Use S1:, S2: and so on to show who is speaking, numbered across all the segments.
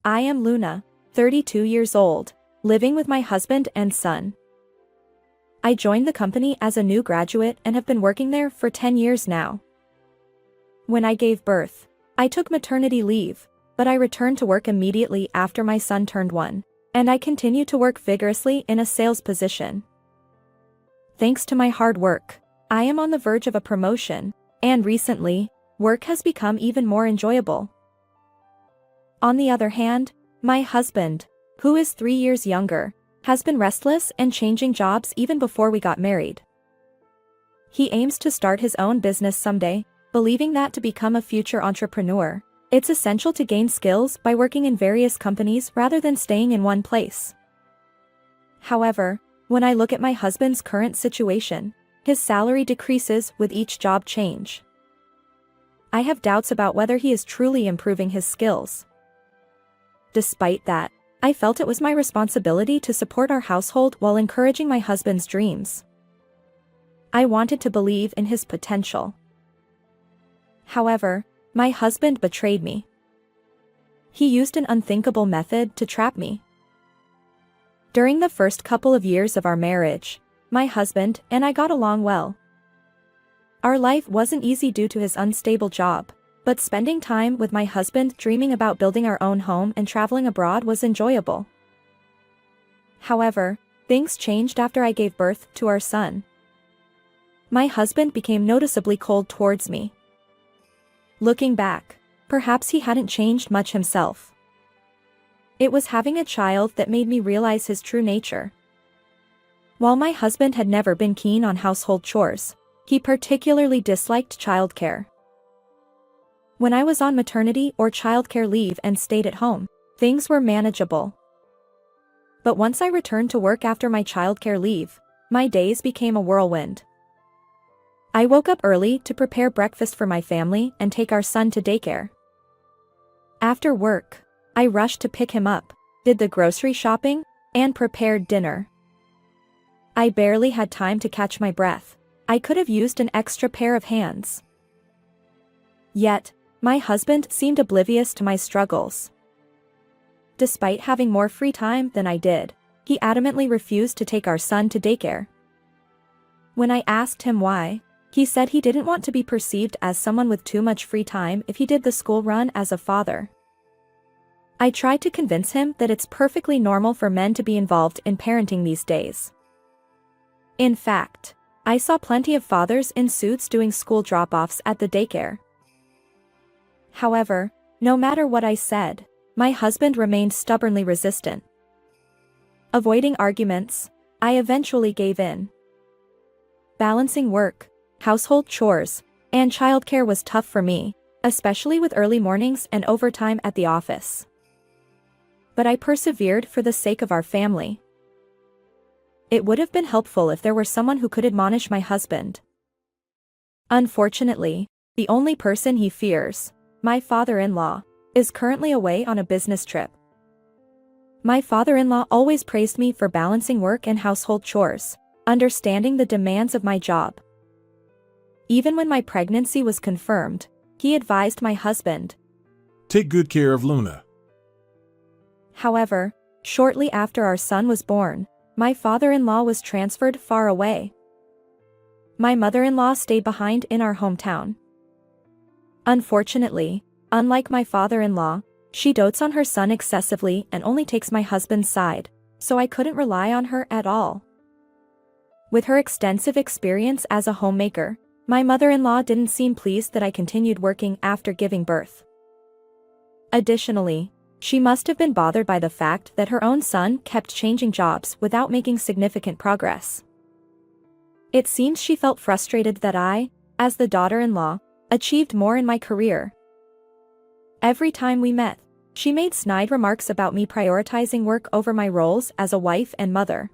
S1: I am Luna, 32 years old, living with my husband and son. I joined the company as a new graduate and have been working there for 10 years now. When I gave birth, I took maternity leave, but I returned to work immediately after my son turned 1, and I continue to work vigorously in a sales position. Thanks to my hard work, I am on the verge of a promotion, and recently, work has become even more enjoyable. On the other hand, my husband, who is 3 years younger, has been restless and changing jobs even before we got married. He aims to start his own business someday, believing that to become a future entrepreneur, it's essential to gain skills by working in various companies rather than staying in one place. However, when I look at my husband's current situation, his salary decreases with each job change. I have doubts about whether he is truly improving his skills. Despite that, I felt it was my responsibility to support our household while encouraging my husband's dreams. I wanted to believe in his potential. However, my husband betrayed me. He used an unthinkable method to trap me. During the first couple of years of our marriage, my husband and I got along well. Our life wasn't easy due to his unstable job, but spending time with my husband dreaming about building our own home and traveling abroad was enjoyable. However, things changed after I gave birth to our son. My husband became noticeably cold towards me. Looking back, perhaps he hadn't changed much himself. It was having a child that made me realize his true nature. While my husband had never been keen on household chores, he particularly disliked childcare. When I was on maternity or childcare leave and stayed at home, things were manageable. But once I returned to work after my childcare leave, my days became a whirlwind. I woke up early to prepare breakfast for my family and take our son to daycare. After work, I rushed to pick him up, did the grocery shopping, and prepared dinner. I barely had time to catch my breath. I could have used an extra pair of hands. Yet, my husband seemed oblivious to my struggles. Despite having more free time than I did, he adamantly refused to take our son to daycare. When I asked him why, he said he didn't want to be perceived as someone with too much free time if he did the school run as a father. I tried to convince him that it's perfectly normal for men to be involved in parenting these days. In fact, I saw plenty of fathers in suits doing school drop-offs at the daycare. However, no matter what I said, my husband remained stubbornly resistant. Avoiding arguments, I eventually gave in. Balancing work, household chores, and childcare was tough for me, especially with early mornings and overtime at the office. But I persevered for the sake of our family. It would have been helpful if there were someone who could admonish my husband. Unfortunately, the only person he fears, my father-in-law, is currently away on a business trip. My father-in-law always praised me for balancing work and household chores, understanding the demands of my job. Even when my pregnancy was confirmed, he advised my husband,
S2: "Take good care of Luna."
S1: However, shortly after our son was born, my father-in-law was transferred far away. My mother-in-law stayed behind in our hometown. Unfortunately, unlike my father-in-law, she dotes on her son excessively and only takes my husband's side, so I couldn't rely on her at all. With her extensive experience as a homemaker, my mother-in-law didn't seem pleased that I continued working after giving birth. Additionally, she must have been bothered by the fact that her own son kept changing jobs without making significant progress. It seems she felt frustrated that I, as the daughter-in-law, achieved more in my career. Every time we met, she made snide remarks about me prioritizing work over my roles as a wife and mother.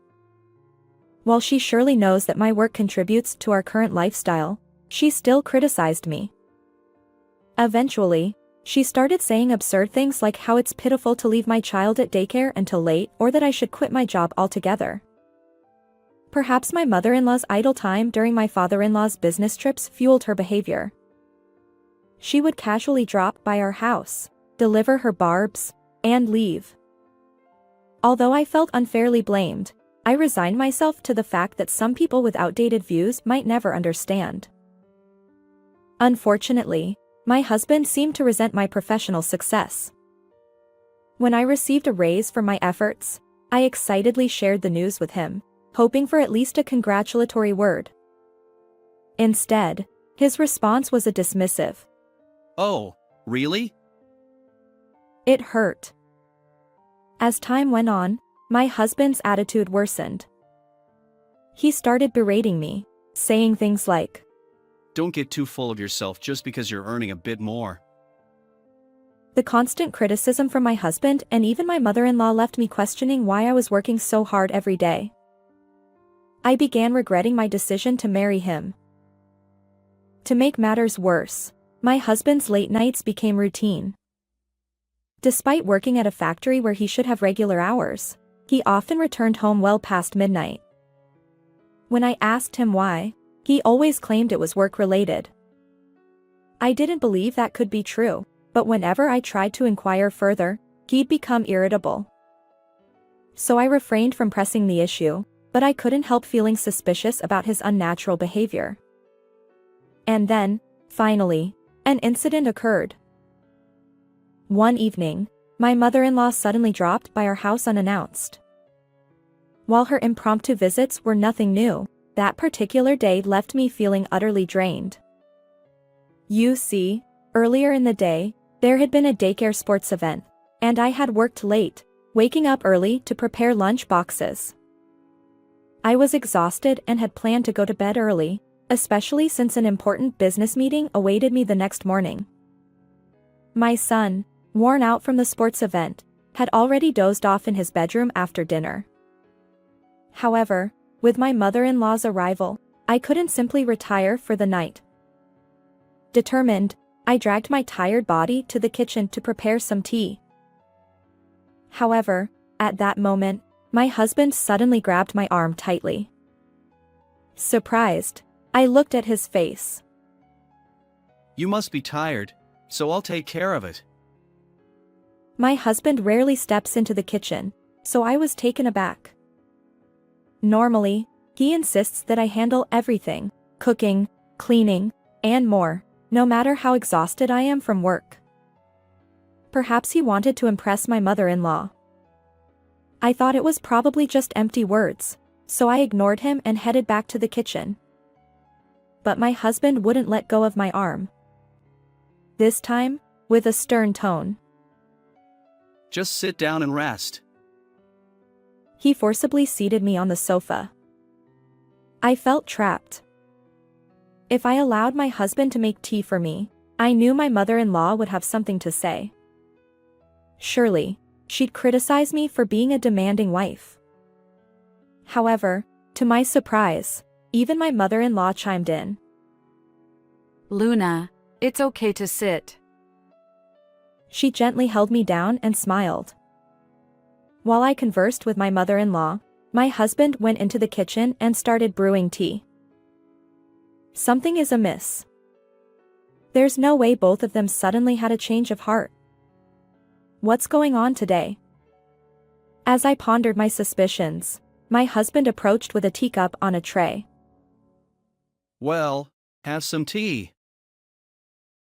S1: While she surely knows that my work contributes to our current lifestyle, she still criticized me. Eventually, she started saying absurd things like how it's pitiful to leave my child at daycare until late or that I should quit my job altogether. Perhaps my mother-in-law's idle time during my father-in-law's business trips fueled her behavior. She would casually drop by our house, deliver her barbs, and leave. Although I felt unfairly blamed, I resigned myself to the fact that some people with outdated views might never understand. Unfortunately, my husband seemed to resent my professional success. When I received a raise for my efforts, I excitedly shared the news with him, hoping for at least a congratulatory word. Instead, his response was a dismissive.
S3: Oh, really?
S1: It hurt. As time went on, my husband's attitude worsened. He started berating me, saying things like,
S3: Don't get too full of yourself just because you're earning a bit more.
S1: The constant criticism from my husband and even my mother-in-law left me questioning why I was working so hard every day. I began regretting my decision to marry him. To make matters worse, my husband's late nights became routine. Despite working at a factory where he should have regular hours, he often returned home well past midnight. When I asked him why, he always claimed it was work-related. I didn't believe that could be true, but whenever I tried to inquire further, he'd become irritable. So I refrained from pressing the issue, but I couldn't help feeling suspicious about his unnatural behavior. And then, finally, an incident occurred. One evening, my mother-in-law suddenly dropped by our house unannounced. While her impromptu visits were nothing new, that particular day left me feeling utterly drained. You see, earlier in the day, there had been a daycare sports event, and I had worked late, waking up early to prepare lunch boxes. I was exhausted and had planned to go to bed early, especially since an important business meeting awaited me the next morning. My son, worn out from the sports event, had already dozed off in his bedroom after dinner. However, with my mother-in-law's arrival, I couldn't simply retire for the night. Determined, I dragged my tired body to the kitchen to prepare some tea. However, at that moment, my husband suddenly grabbed my arm tightly. Surprised, I looked at his face.
S3: You must be tired, so I'll take care of it.
S1: My husband rarely steps into the kitchen, so I was taken aback. Normally, he insists that I handle everything, cooking, cleaning, and more, no matter how exhausted I am from work. Perhaps he wanted to impress my mother-in-law. I thought it was probably just empty words, so I ignored him and headed back to the kitchen. But my husband wouldn't let go of my arm. This time, with a stern tone.
S3: Just sit down and rest.
S1: He forcibly seated me on the sofa. I felt trapped. If I allowed my husband to make tea for me, I knew my mother-in-law would have something to say. Surely, she'd criticize me for being a demanding wife. However, to my surprise, even my mother-in-law chimed in.
S4: Luna, it's okay to sit.
S1: She gently held me down and smiled. While I conversed with my mother-in-law, my husband went into the kitchen and started brewing tea. Something is amiss. There's no way both of them suddenly had a change of heart. What's going on today? As I pondered my suspicions, my husband approached with a teacup on a tray.
S3: Well, have some tea.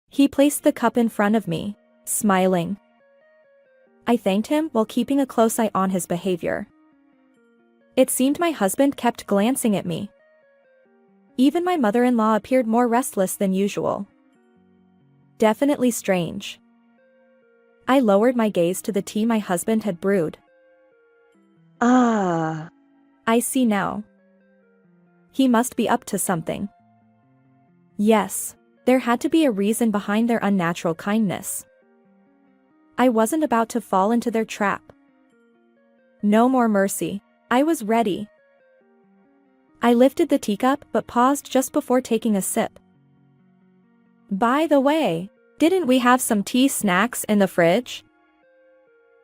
S1: He placed the cup in front of me, smiling. I thanked him while keeping a close eye on his behavior. It seemed my husband kept glancing at me. Even my mother-in-law appeared more restless than usual. Definitely strange. I lowered my gaze to the tea my husband had brewed. Ah, I see now. He must be up to something. Yes, there had to be a reason behind their unnatural kindness. I wasn't about to fall into their trap. No more mercy. I was ready. I lifted the teacup but paused just before taking a sip. By the way, didn't we have some tea snacks in the fridge?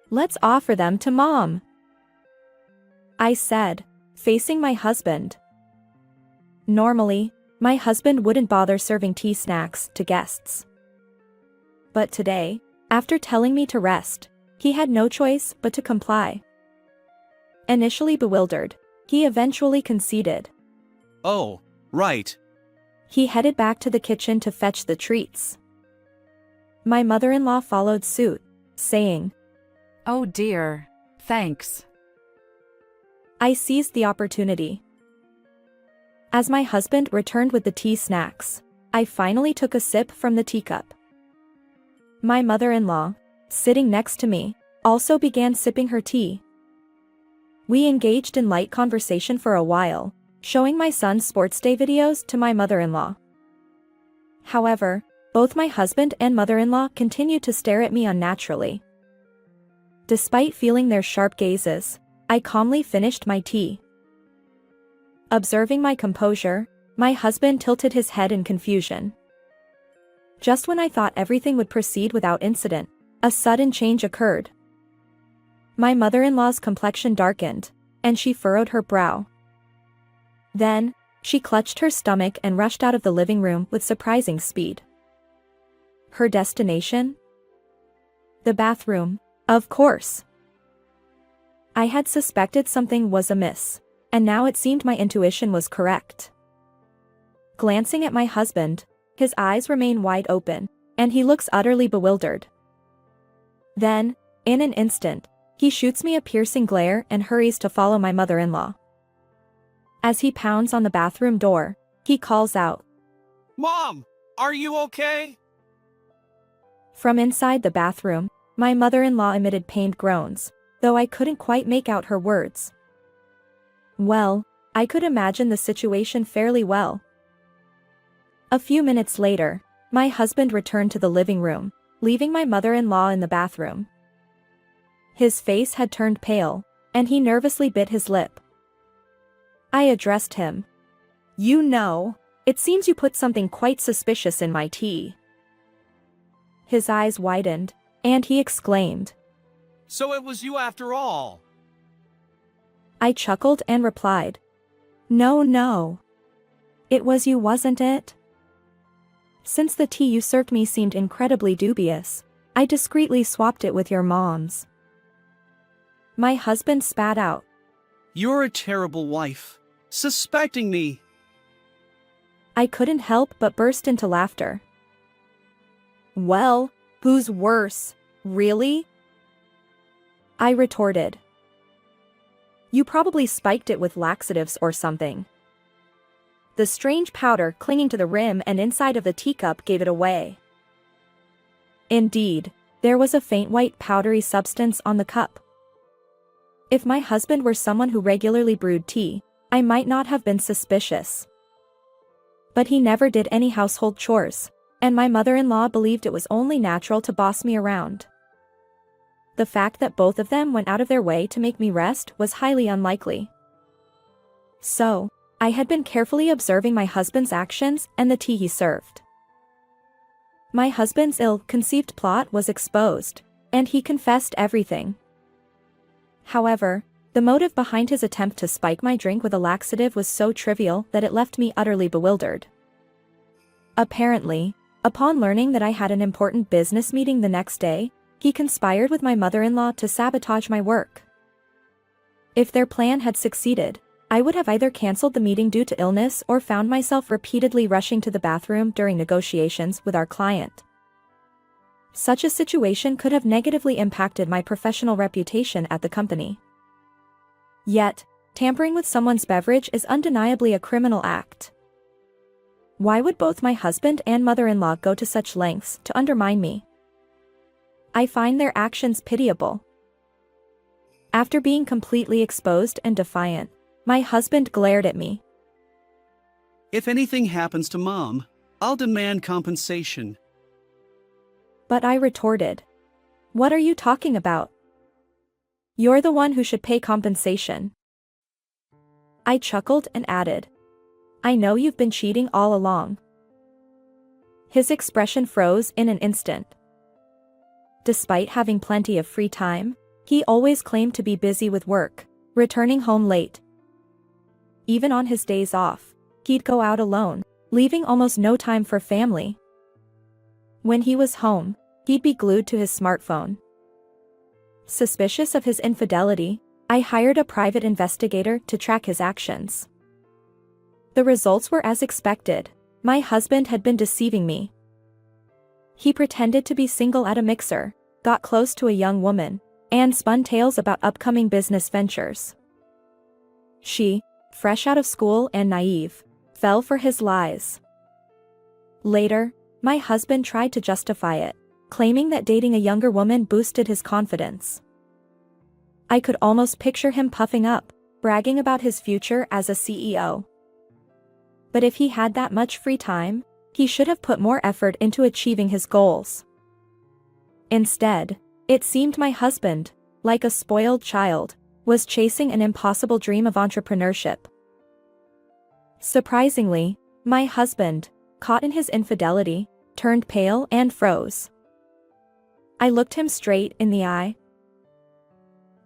S1: Let's offer them to Mom, I said, facing my husband. Normally, my husband wouldn't bother serving tea snacks to guests. But today, after telling me to rest, He had no choice but to comply. Initially bewildered, he eventually conceded.
S3: Oh, right.
S1: He headed back to the kitchen to fetch the treats. My mother-in-law followed suit, saying,
S4: Oh dear. Thanks.
S1: I seized the opportunity. As my husband returned with the tea snacks, I finally took a sip from the teacup. My mother-in-law, sitting next to me, also began sipping her tea. We engaged in light conversation for a while, showing my son's sports day videos to my mother-in-law. However, both my husband and mother-in-law continued to stare at me unnaturally. Despite feeling their sharp gazes, I calmly finished my tea. Observing my composure, my husband tilted his head in confusion. Just when I thought everything would proceed without incident, a sudden change occurred. My mother-in-law's complexion darkened, and she furrowed her brow. Then, she clutched her stomach and rushed out of the living room with surprising speed. Her destination? The bathroom, of course. I had suspected something was amiss, and now it seemed my intuition was correct. Glancing at my husband, his eyes remain wide open, and he looks utterly bewildered. Then, in an instant, he shoots me a piercing glare and hurries to follow my mother-in-law. As he pounds on the bathroom door, he calls out,
S3: Mom, are you okay?
S1: From inside the bathroom, my mother-in-law emitted pained groans, though I couldn't quite make out her words. Well, I could imagine the situation fairly well. A few minutes later, my husband returned to the living room, leaving my mother-in-law in the bathroom. His face had turned pale, and he nervously bit his lip. I addressed him. You know, it seems you put something quite suspicious in my tea. His eyes widened, and he exclaimed,
S3: So it was you after all.
S1: I chuckled and replied, No. It was you, wasn't it? Since the tea you served me seemed incredibly dubious, I discreetly swapped it with your mom's. My husband spat out.
S3: You're a terrible wife. Suspecting me.
S1: I couldn't help but burst into laughter. Well, who's worse, really? I retorted. You probably spiked it with laxatives or something. The strange powder clinging to the rim and inside of the teacup gave it away. Indeed, there was a faint white powdery substance on the cup. If my husband were someone who regularly brewed tea, I might not have been suspicious. But he never did any household chores, and my mother-in-law believed it was only natural to boss me around. The fact that both of them went out of their way to make me rest was highly unlikely. So, I had been carefully observing my husband's actions and the tea he served. My husband's ill-conceived plot was exposed, and he confessed everything. However, the motive behind his attempt to spike my drink with a laxative was so trivial that it left me utterly bewildered. Apparently, upon learning that I had an important business meeting the next day, he conspired with my mother-in-law to sabotage my work. If their plan had succeeded, I would have either cancelled the meeting due to illness or found myself repeatedly rushing to the bathroom during negotiations with our client. Such a situation could have negatively impacted my professional reputation at the company. Yet, tampering with someone's beverage is undeniably a criminal act. Why would both my husband and mother-in-law go to such lengths to undermine me? I find their actions pitiable. After being completely exposed and defiant, my husband glared at me.
S3: If anything happens to Mom, I'll demand compensation.
S1: But I retorted. What are you talking about? You're the one who should pay compensation. I chuckled and added, I know you've been cheating all along. His expression froze in an instant. Despite having plenty of free time, he always claimed to be busy with work, returning home late. Even on his days off, he'd go out alone, leaving almost no time for family. When he was home, he'd be glued to his smartphone. Suspicious of his infidelity, I hired a private investigator to track his actions. The results were as expected. My husband had been deceiving me. He pretended to be single at a mixer, got close to a young woman, and spun tales about upcoming business ventures. She, fresh out of school and naive, fell for his lies. Later, my husband tried to justify it, claiming that dating a younger woman boosted his confidence. I could almost picture him puffing up, bragging about his future as a CEO. But if he had that much free time, he should have put more effort into achieving his goals. Instead, it seemed my husband, like a spoiled child, was chasing an impossible dream of entrepreneurship. Surprisingly, my husband, caught in his infidelity, turned pale and froze. I looked him straight in the eye.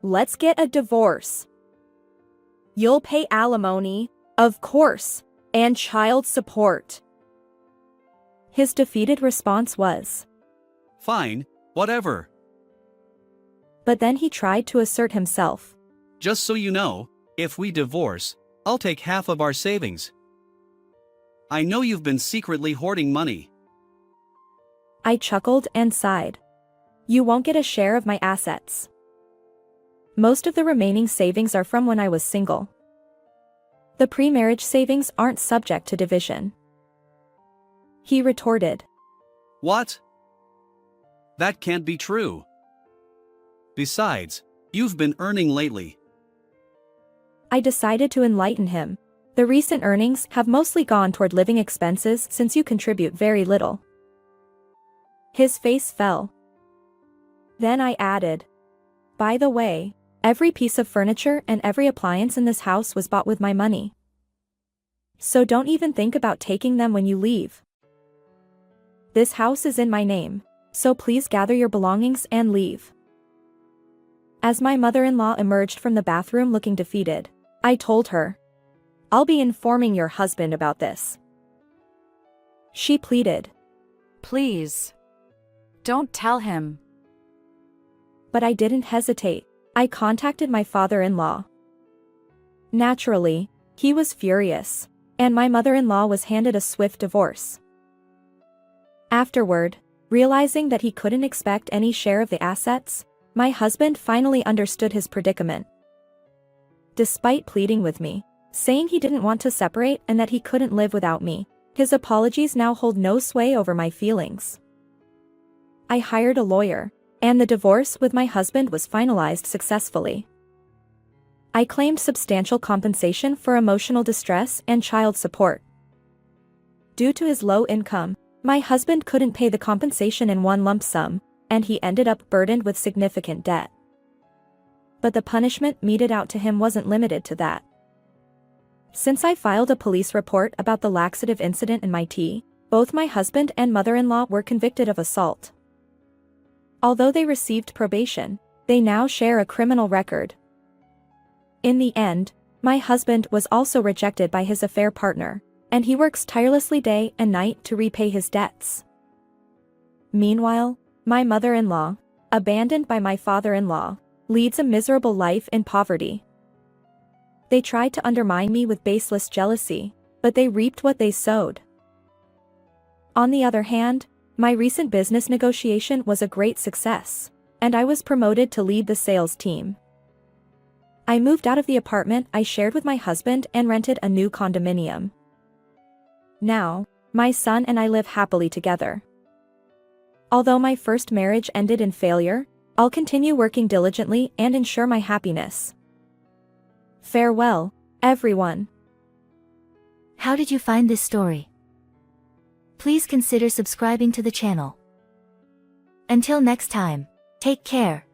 S1: "Let's get a divorce. You'll pay alimony, of course, and child support." His defeated response was,
S3: Fine, whatever.
S1: but then he tried to assert himself.
S3: Just so you know, if we divorce, I'll take half of our savings. I know you've been secretly hoarding money.
S1: I chuckled and sighed. "You won't get a share of my assets. Most of the remaining savings are from when I was single. The pre-marriage savings aren't subject to division." He retorted.
S3: What? That can't be true. Besides, you've been earning lately.
S1: I decided to enlighten him. "The recent earnings have mostly gone toward living expenses since you contribute very little." His face fell. Then I added, "By the way, every piece of furniture and every appliance in this house was bought with my money. So don't even think about taking them when you leave. This house is in my name, so please gather your belongings and leave." As my mother-in-law emerged from the bathroom looking defeated, I told her, "I'll be informing your husband about this." She pleaded,
S4: Please. Don't tell him.
S1: but I didn't hesitate. I contacted my father-in-law. Naturally, he was furious, and my mother-in-law was handed a swift divorce. Afterward, realizing that he couldn't expect any share of the assets, my husband finally understood his predicament. Despite pleading with me, saying he didn't want to separate and that he couldn't live without me, his apologies now hold no sway over my feelings. I hired a lawyer, and the divorce with my husband was finalized successfully. I claimed substantial compensation for emotional distress and child support. Due to his low income, my husband couldn't pay the compensation in one lump sum, and he ended up burdened with significant debt. But the punishment meted out to him wasn't limited to that. Since I filed a police report about the laxative incident in my tea, both my husband and mother-in-law were convicted of assault. Although they received probation, they now share a criminal record. In the end, my husband was also rejected by his affair partner, and he works tirelessly day and night to repay his debts. Meanwhile, my mother-in-law, abandoned by my father-in-law, leads a miserable life in poverty. They tried to undermine me with baseless jealousy, but they reaped what they sowed. On the other hand, my recent business negotiation was a great success, and I was promoted to lead the sales team. I moved out of the apartment I shared with my husband and rented a new condominium. Now, my son and I live happily together. Although my first marriage ended in failure, I'll continue working diligently and ensure my happiness. Farewell, everyone.
S5: How did you find this story? Please consider subscribing to the channel. Until next time, take care.